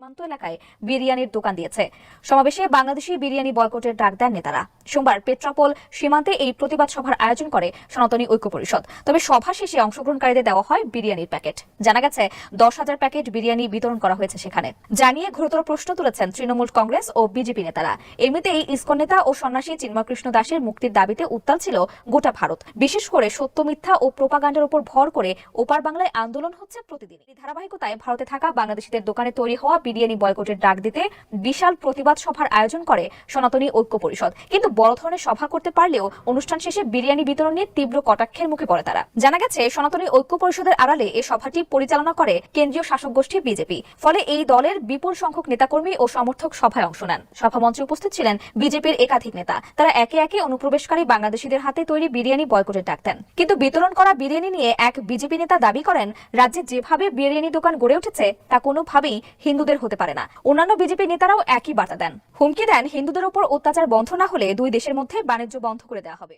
সীমান্ত এলাকায় বিরিয়ানির দোকান দিয়েছে। সমাবেশে বাংলাদেশি বিরিয়ানি বয়কটের ডাক দেন নেতারা। সোমবার পেট্রাপোল সীমান্তে এই প্রতিবাদ সভার আয়োজন করে সনাতনী ঐক্য পরিষদ। তবে সভা শেষে অংশগ্রহণকারীদের দেওয়া হয় বিরিয়ানির প্যাকেট। জানা গেছে 10,000 প্যাকেট বিরিয়ানি বিতরণ করা হয়েছে সেখানে। জানিয়ে গুরুতর প্রশ্ন তুলেছেন তৃণমূল কংগ্রেস ও বিজেপি নেতারা। এমনিতেই ইসকন নেতা ও সন্ন্যাসী চিন্ময় কৃষ্ণ দাসের মুক্তির দাবিতে উত্তাল ছিল গোটা ভারত। বিশেষ করে সত্য মিথ্যা ও প্রোপাগান্ডার উপর ভর করে ওপার বাংলায় আন্দোলন হচ্ছে প্রতিদিন। এই ধারাবাহিকতায় ভারতে থাকা বাংলাদেশিদের দোকানে তৈরি হওয়া বিরিয়ানি বয়কটের ডাক দিতে বিশাল প্রতিবাদ সভার আয়োজন করে সনাতনী ঐক্য পরিষদ। কিন্তু বড় ধরনের সভা করতে পারলেও অনুষ্ঠান শেষে বিরিয়ানি বিতরণ নিয়ে তীব্র কটাক্ষের মুখে পড়ে তারা। জানা গেছে সনাতনী ঐক্য পরিষদের আড়ালে এই সভাটি পরিচালনা করে কেন্দ্রীয় শাসক গোষ্ঠী বিজেপি। ফলে এই দলের বিপুল সংখ্যক নেতাকর্মী ও সমর্থক সভায় অংশ নেন। সভামঞ্চে উপস্থিত ছিলেন বিজেপির একাধিক নেতা। তারা একে একে অনুপ্রবেশকারী বাংলাদেশিদের হাতে তৈরি বিরিয়ানি বয়কটের ডাক দেন। কিন্তু বিতরণ করা বিরিয়ানি নিয়ে এক বিজেপি নেতা দাবি করেন, রাজ্যে যেভাবে বিরিয়ানি দোকান গড়ে উঠেছে তা কোনোভাবেই হিন্দুদের হতে পারে না। অন্যান্য বিজেপি নেতারাও একই বার্তা দেন। হুমকি দেন, হিন্দুদের উপর অত্যাচার বন্ধ না হলে দুই দেশের মধ্যে বাণিজ্য বন্ধ করে দেওয়া হবে।